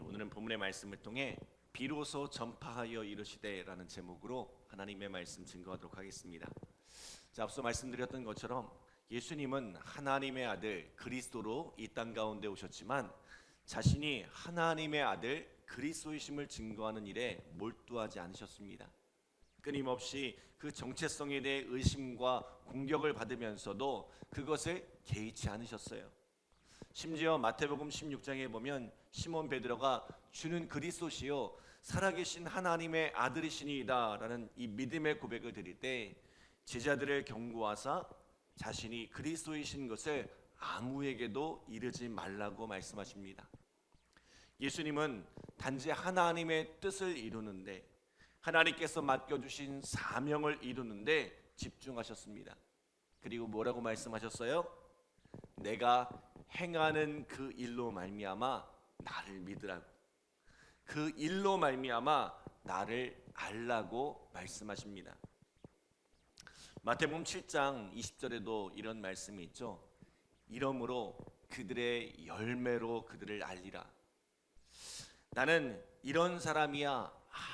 오늘은 본문의 말씀을 통해 비로소 전파하여 이르시되라는 제목으로 하나님의 말씀 증거하도록 하겠습니다. 자, 앞서 말씀드렸던 것처럼 예수님은 하나님의 아들 그리스도로 이 땅 가운데 오셨지만 자신이 하나님의 아들 그리스도이심을 증거하는 일에 몰두하지 않으셨습니다. 끊임없이 그 정체성에 대해 의심과 공격을 받으면서도 그것을 개의치 않으셨어요. 심지어 마태복음 16장에 보면 시몬 베드로가 주는 그리스도시요 살아계신 하나님의 아들이시니이다 라는 이 믿음의 고백을 드릴 때 제자들을 경고하사 자신이 그리스도이신 것을 아무에게도 이르지 말라고 말씀하십니다. 예수님은 단지 하나님의 뜻을 이루는데, 하나님께서 맡겨주신 사명을 이루는데 집중하셨습니다. 그리고 뭐라고 말씀하셨어요? 내가 행하는 그 일로 말미암아 나를 믿으라고, 그 일로 말미암아 나를 알라고 말씀하십니다. 마태복음 7장 20절에도 이런 말씀이 있죠. 이러므로 그들의 열매로 그들을 알리라. 나는 이런 사람이야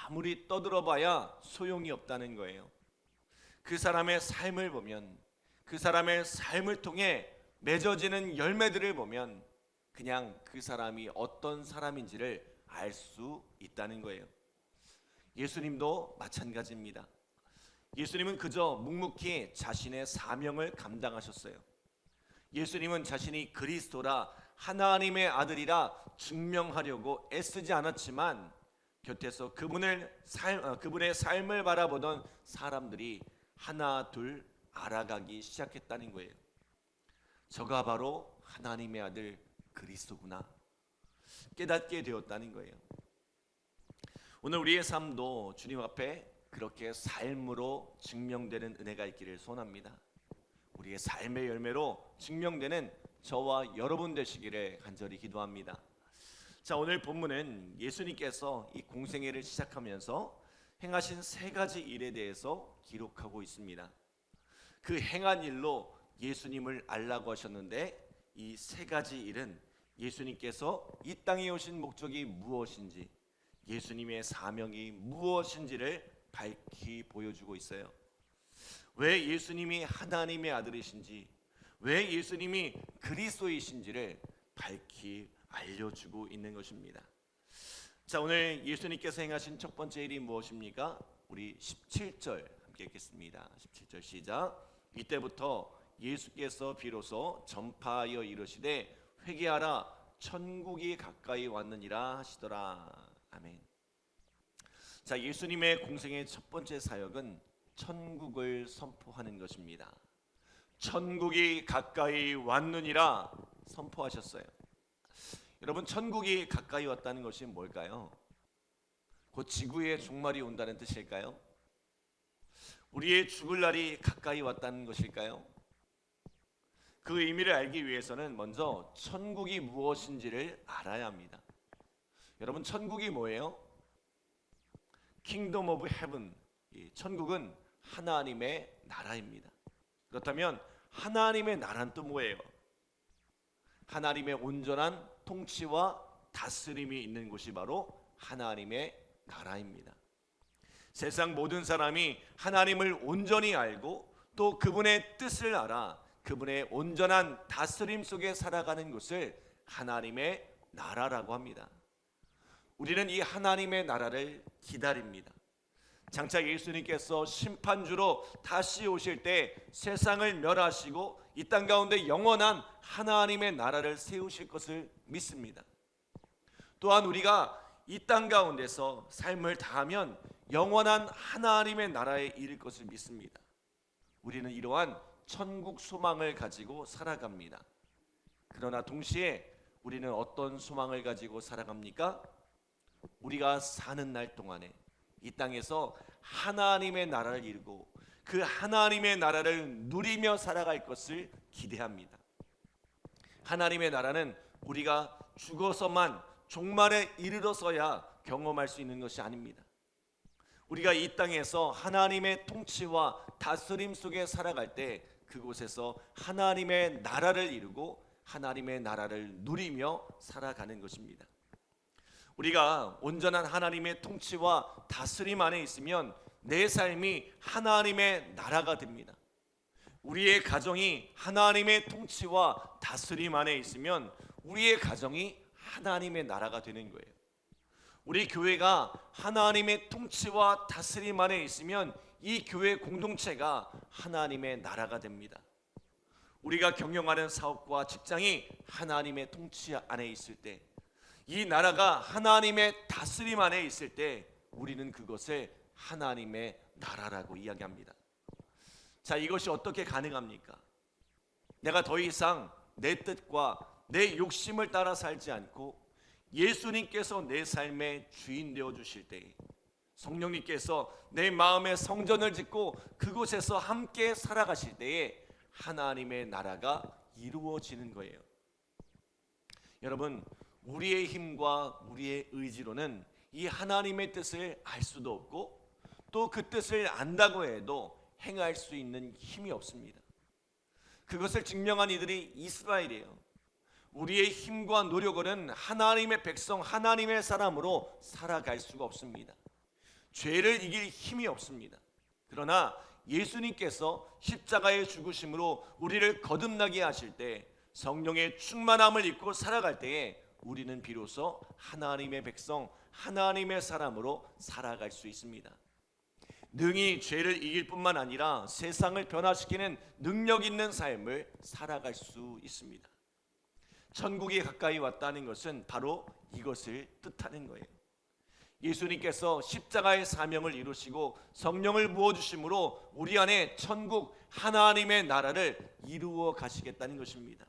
아무리 떠들어봐야 소용이 없다는 거예요. 그 사람의 삶을 보면, 그 사람의 삶을 통해 맺어지는 열매들을 보면 그냥 그 사람이 어떤 사람인지를 알 수 있다는 거예요. 예수님도 마찬가지입니다. 예수님은 그저 묵묵히 자신의 사명을 감당하셨어요. 예수님은 자신이 그리스도라 하나님의 아들이라 증명하려고 애쓰지 않았지만 곁에서 그분의 삶을 바라보던 사람들이 하나 둘 알아가기 시작했다는 거예요. 저가 바로 하나님의 아들 그리스도구나 깨닫게 되었다는 거예요. 오늘 우리의 삶도 주님 앞에 그렇게 삶으로 증명되는 은혜가 있기를 소원합니다. 우리의 삶의 열매로 증명되는 저와 여러분 되시기를 간절히 기도합니다. 자, 오늘 본문은 예수님께서 이 공생애를 시작하면서 행하신 세 가지 일에 대해서 기록하고 있습니다. 그 행한 일로 예수님을 알라고 하셨는데 이 세 가지 일은 예수님께서 이 땅에 오신 목적이 무엇인지, 예수님의 사명이 무엇인지를 밝히 보여주고 있어요. 왜 예수님이 하나님의 아들이신지, 왜 예수님이 그리스도이신지를 밝히 알려주고 있는 것입니다. 자, 오늘 예수님께서 행하신 첫 번째 일이 무엇입니까? 우리 17절 함께 읽겠습니다. 17절 시작. 이때부터 예수께서 비로소 전파하여 이르시되 회개하라 천국이 가까이 왔느니라 하시더라. 아멘. 자, 예수님의 공생의 첫 번째 사역은 천국을 선포하는 것입니다. 천국이 가까이 왔느니라 선포하셨어요. 여러분, 천국이 가까이 왔다는 것이 뭘까요? 곧 지구의 종말이 온다는 뜻일까요? 우리의 죽을 날이 가까이 왔다는 것일까요? 그 의미를 알기 위해서는 먼저 천국이 무엇인지를 알아야 합니다. 여러분, 천국이 뭐예요? Kingdom of Heaven. 천국은 하나님의 나라입니다. 그렇다면 하나님의 나라는 또 뭐예요? 하나님의 온전한 통치와 다스림이 있는 곳이 바로 하나님의 나라입니다. 세상 모든 사람이 하나님을 온전히 알고 또 그분의 뜻을 알아 그분의 온전한 다스림 속에 살아가는 것을 하나님의 나라라고 합니다. 우리는 이 하나님의 나라를 기다립니다. 장차 예수님께서 심판주로 다시 오실 때 세상을 멸하시고 이 땅 가운데 영원한 하나님의 나라를 세우실 것을 믿습니다. 또한 우리가 이 땅 가운데서 삶을 다하면 영원한 하나님의 나라에 이를 것을 믿습니다. 우리는 이러한 천국 소망을 가지고 살아갑니다. 그러나 동시에 우리는 어떤 소망을 가지고 살아갑니까? 우리가 사는 날 동안에 이 땅에서 하나님의 나라를 이루고 그 하나님의 나라를 누리며 살아갈 것을 기대합니다. 하나님의 나라는 우리가 죽어서만 종말에 이르러서야 경험할 수 있는 것이 아닙니다. 우리가 이 땅에서 하나님의 통치와 다스림 속에 살아갈 때 그곳에서 하나님의 나라를 이루고 하나님의 나라를 누리며 살아가는 것입니다. 우리가 온전한 하나님의 통치와 다스림 안에 있으면 내 삶이 하나님의 나라가 됩니다. 우리의 가정이 하나님의 통치와 다스림 안에 있으면 우리의 가정이 하나님의 나라가 되는 거예요. 우리 교회가 하나님의 통치와 다스림 안에 있으면 이 교회 공동체가 하나님의 나라가 됩니다. 우리가 경영하는 사업과 직장이 하나님의 통치 안에 있을 때, 이 나라가 하나님의 다스림 안에 있을 때 우리는 그것을 하나님의 나라라고 이야기합니다. 자, 이것이 어떻게 가능합니까? 내가 더 이상 내 뜻과 내 욕심을 따라 살지 않고 예수님께서 내 삶의 주인 되어 주실 때, 성령님께서 내 마음에 성전을 짓고 그곳에서 함께 살아가실 때에 하나님의 나라가 이루어지는 거예요. 여러분, 우리의 힘과 우리의 의지로는 이 하나님의 뜻을 알 수도 없고 또 그 뜻을 안다고 해도 행할 수 있는 힘이 없습니다. 그것을 증명한 이들이 이스라엘이에요. 우리의 힘과 노력으로는 하나님의 백성, 하나님의 사람으로 살아갈 수가 없습니다. 죄를 이길 힘이 없습니다. 그러나 예수님께서 십자가의 죽으심으로 우리를 거듭나게 하실 때, 성령의 충만함을 입고 살아갈 때에 우리는 비로소 하나님의 백성, 하나님의 사람으로 살아갈 수 있습니다. 능히 죄를 이길 뿐만 아니라 세상을 변화시키는 능력 있는 삶을 살아갈 수 있습니다. 천국이 가까이 왔다는 것은 바로 이것을 뜻하는 거예요. 예수님께서 십자가의 사명을 이루시고 성령을 부어주심으로 우리 안에 천국 하나님의 나라를 이루어 가시겠다는 것입니다.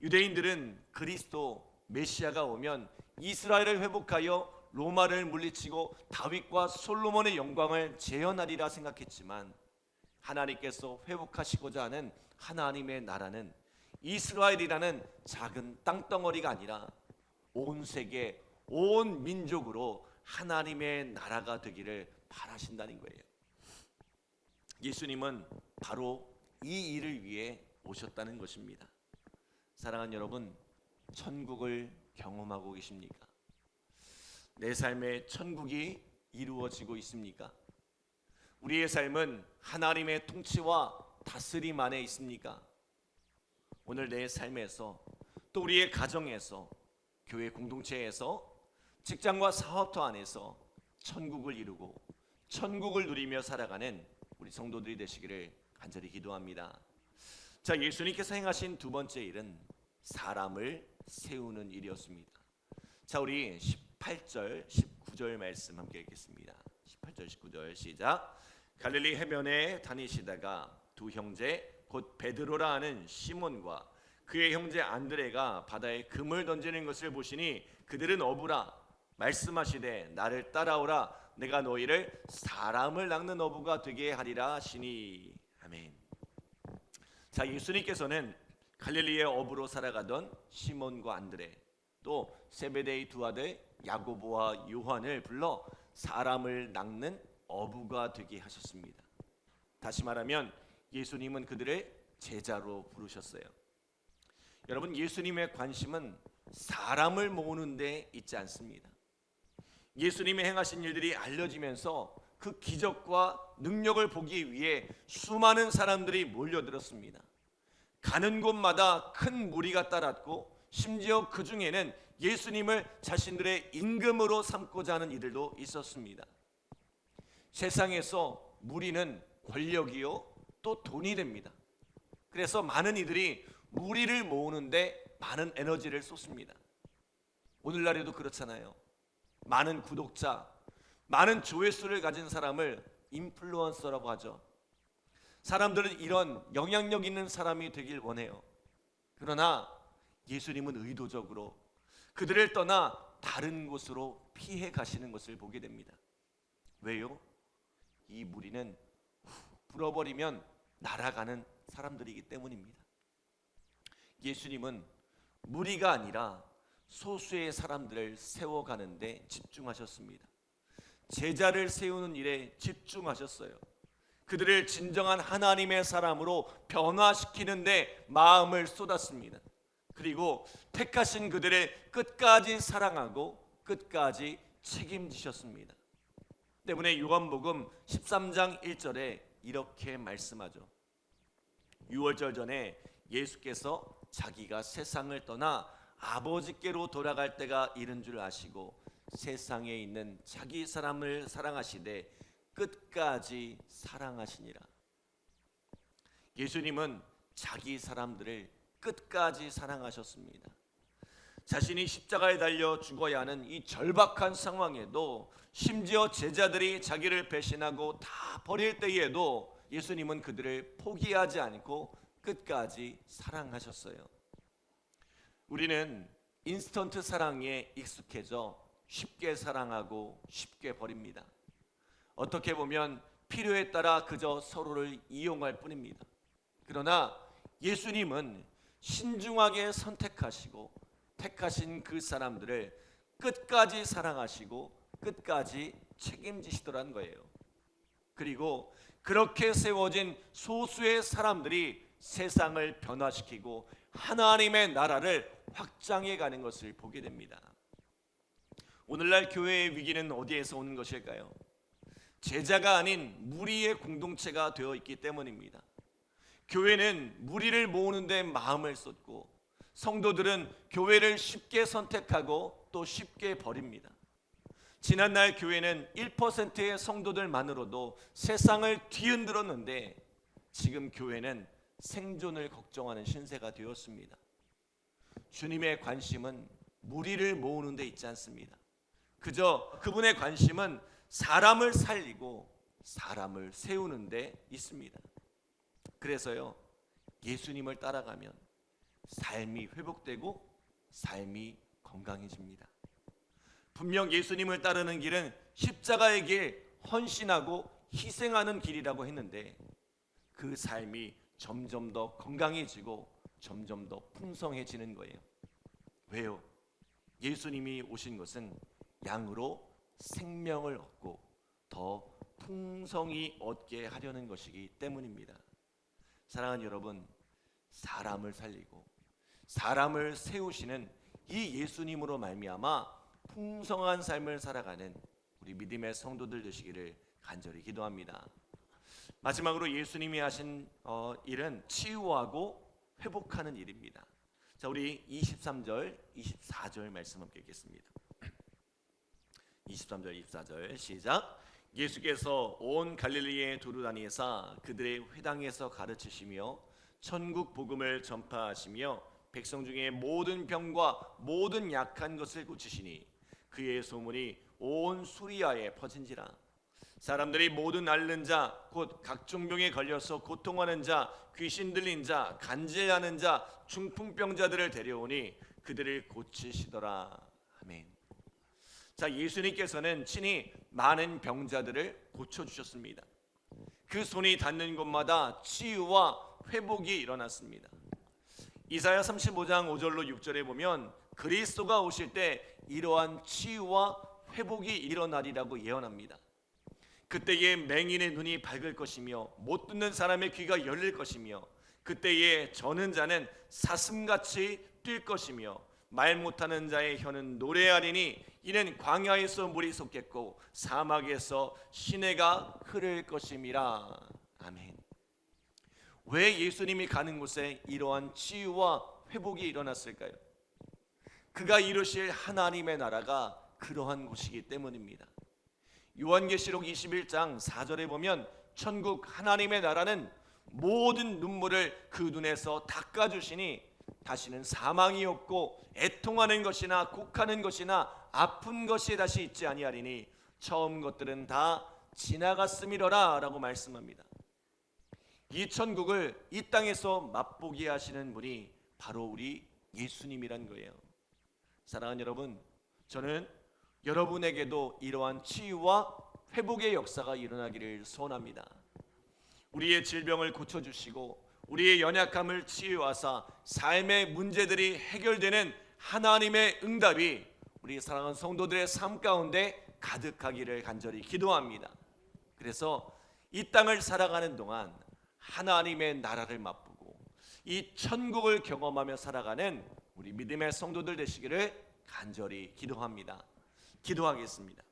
유대인들은 그리스도 메시아가 오면 이스라엘을 회복하여 로마를 물리치고 다윗과 솔로몬의 영광을 재현하리라 생각했지만, 하나님께서 회복하시고자 하는 하나님의 나라는 이스라엘이라는 작은 땅덩어리가 아니라 온 세계, 온 민족으로 하나님의 나라가 되기를 바라신다는 거예요. 예수님은 바로 이 일을 위해 오셨다는 것입니다. 사랑하는 여러분, 천국을 경험하고 계십니까? 내 삶에 천국이 이루어지고 있습니까? 우리의 삶은 하나님의 통치와 다스림 안에 있습니까? 오늘 내 삶에서, 또 우리의 가정에서, 교회 공동체에서, 직장과 사업터 안에서 천국을 이루고 천국을 누리며 살아가는 우리 성도들이 되시기를 간절히 기도합니다. 자, 예수님께서 행하신 두 번째 일은 사람을 세우는 일이었습니다. 자, 우리 18절, 19절 말씀 함께 읽겠습니다. 18절, 19절 시작. 갈릴리 해변에 다니시다가 두 형제 곧 베드로라 하는 시몬과 그의 형제 안드레가 바다에 금을 던지는 것을 보시니 그들은 어부라 말씀하시되 나를 따라오라 내가 너희를 사람을 낚는 어부가 되게 하리라 하시니. 아멘. 자, 예수님께서는 갈릴리의 어부로 살아가던 시몬과 안드레, 또 세베데의 두 아들 야고보와 요한을 불러 사람을 낚는 어부가 되게 하셨습니다. 다시 말하면 예수님은 그들을 제자로 부르셨어요. 여러분, 예수님의 관심은 사람을 모으는 데 있지 않습니다. 예수님의 행하신 일들이 알려지면서 그 기적과 능력을 보기 위해 수많은 사람들이 몰려들었습니다. 가는 곳마다 큰 무리가 따랐고, 심지어 그 중에는 예수님을 자신들의 임금으로 삼고자 하는 이들도 있었습니다. 세상에서 무리는 권력이요 또 돈이 됩니다. 그래서 많은 이들이 무리를 모으는데 많은 에너지를 쏟습니다. 오늘날에도 그렇잖아요. 많은 구독자, 많은 조회수를 가진 사람을 인플루언서라고 하죠. 사람들은 이런 영향력 있는 사람이 되길 원해요. 그러나 예수님은 의도적으로 그들을 떠나 다른 곳으로 피해 가시는 것을 보게 됩니다. 왜요? 이 무리는 불어버리면 날아가는 사람들이기 때문입니다. 예수님은 무리가 아니라 소수의 사람들을 세워가는데 집중하셨습니다. 제자를 세우는 일에 집중하셨어요. 그들을 진정한 하나님의 사람으로 변화시키는데 마음을 쏟았습니다. 그리고 택하신 그들을 끝까지 사랑하고 끝까지 책임지셨습니다. 때문에 요한복음 13장 1절에 이렇게 말씀하죠. 유월절 전에 예수께서 자기가 세상을 떠나 아버지께로 돌아갈 때가 이른 줄 아시고 세상에 있는 자기 사람을 사랑하시되 끝까지 사랑하시니라. 예수님은 자기 사람들을 끝까지 사랑하셨습니다. 자신이 십자가에 달려 죽어야 하는 이 절박한 상황에도, 심지어 제자들이 자기를 배신하고 다 버릴 때에도 예수님은 그들을 포기하지 않고 끝까지 사랑하셨어요. 우리는 인스턴트 사랑에 익숙해져 쉽게 사랑하고 쉽게 버립니다. 어떻게 보면 필요에 따라 그저 서로를 이용할 뿐입니다. 그러나 예수님은 신중하게 선택하시고 택하신 그 사람들을 끝까지 사랑하시고 끝까지 책임지시더란 거예요. 그리고 그렇게 세워진 소수의 사람들이 세상을 변화시키고 하나님의 나라를 확장해 가는 것을 보게 됩니다. 오늘날 교회의 위기는 어디에서 오는 것일까요? 제자가 아닌 무리의 공동체가 되어 있기 때문입니다. 교회는 무리를 모으는 데 마음을 쏟고 성도들은 교회를 쉽게 선택하고 또 쉽게 버립니다. 지난날 교회는 1%의 성도들만으로도 세상을 뒤흔들었는데 지금 교회는 생존을 걱정하는 신세가 되었습니다. 주님의 관심은 무리를 모으는 데 있지 않습니다. 그저 그분의 관심은 사람을 살리고 사람을 세우는 데 있습니다. 그래서요, 예수님을 따라가면 삶이 회복되고 삶이 건강해집니다. 분명 예수님을 따르는 길은 십자가의 길, 헌신하고 희생하는 길이라고 했는데 그 삶이 점점 더 건강해지고 점점 더 풍성해지는 거예요. 왜요? 예수님이 오신 것은 양으로 생명을 얻고 더 풍성히 얻게 하려는 것이기 때문입니다. 사랑하는 여러분, 사람을 살리고 사람을 세우시는 이 예수님으로 말미암아 풍성한 삶을 살아가는 우리 믿음의 성도들 되시기를 간절히 기도합니다. 마지막으로 예수님이 하신 일은 치유하고 회복하는 일입니다. 자, 우리 23절, 24절 말씀 함께 읽겠습니다. 23절, 24절 시작. 예수께서 온 갈릴리에 두루 다니사 그들의 회당에서 가르치시며 천국 복음을 전파하시며 백성 중에 모든 병과 모든 약한 것을 고치시니 그의 소문이 온 수리아에 퍼진지라. 사람들이 모든 앓는 자 곧 각종 병에 걸려서 고통하는 자, 귀신 들린 자, 간질하는 자, 중풍병자들을 데려오니 그들을 고치시더라. 아멘. 자, 예수님께서는 친히 많은 병자들을 고쳐주셨습니다. 그 손이 닿는 곳마다 치유와 회복이 일어났습니다. 이사야 35장 5절로 6절에 보면 그리스도가 오실 때 이러한 치유와 회복이 일어나리라고 예언합니다. 그때에 맹인의 눈이 밝을 것이며 못 듣는 사람의 귀가 열릴 것이며 그때에 저는 자는 사슴같이 뛸 것이며 말 못하는 자의 혀는 노래하리니 이는 광야에서 물이 솟겠고 사막에서 시내가 흐를 것임이라. 아멘. 왜 예수님이 가는 곳에 이러한 치유와 회복이 일어났을까요? 그가 이루실 하나님의 나라가 그러한 곳이기 때문입니다. 요한계시록 21장 4절에 보면 천국 하나님의 나라는 모든 눈물을 그 눈에서 닦아주시니 다시는 사망이 없고 애통하는 것이나 곡하는 것이나 아픈 것이 다시 있지 아니하리니 처음 것들은 다 지나갔음이로라 라고 말씀합니다. 이 천국을 이 땅에서 맛보게 하시는 분이 바로 우리 예수님이란 거예요. 사랑하는 여러분, 저는 여러분에게도 이러한 치유와 회복의 역사가 일어나기를 소원합니다. 우리의 질병을 고쳐주시고 우리의 연약함을 치유하사 삶의 문제들이 해결되는 하나님의 응답이 우리 사랑하는 성도들의 삶 가운데 가득하기를 간절히 기도합니다. 그래서 이 땅을 살아가는 동안 하나님의 나라를 맛보고 이 천국을 경험하며 살아가는 우리 믿음의 성도들 되시기를 간절히 기도합니다. 기도하겠습니다.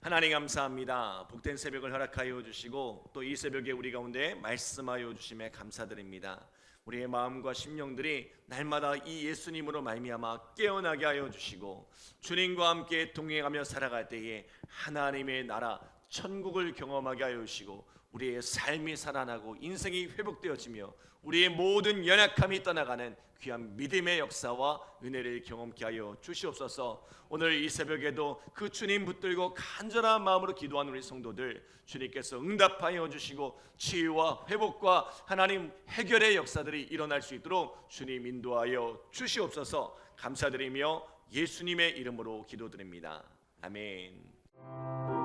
하나님 감사합니다. 복된 새벽을 허락하여 주시고 또 이 새벽에 우리 가운데 말씀하여 주심에 감사드립니다. 우리의 마음과 심령들이 날마다 이 예수님으로 말미암아 깨어나게 하여 주시고 주님과 함께 동행하며 살아갈 때에 하나님의 나라 천국을 경험하게 하여 주시고 우리의 삶이 살아나고 인생이 회복되어지며 우리의 모든 연약함이 떠나가는 귀한 믿음의 역사와 은혜를 경험케 하여 주시옵소서. 오늘 이 새벽에도 그 주님 붙들고 간절한 마음으로 기도하는 우리 성도들 주님께서 응답하여 주시고 치유와 회복과 하나님 해결의 역사들이 일어날 수 있도록 주님 인도하여 주시옵소서. 감사드리며 예수님의 이름으로 기도드립니다. 아멘.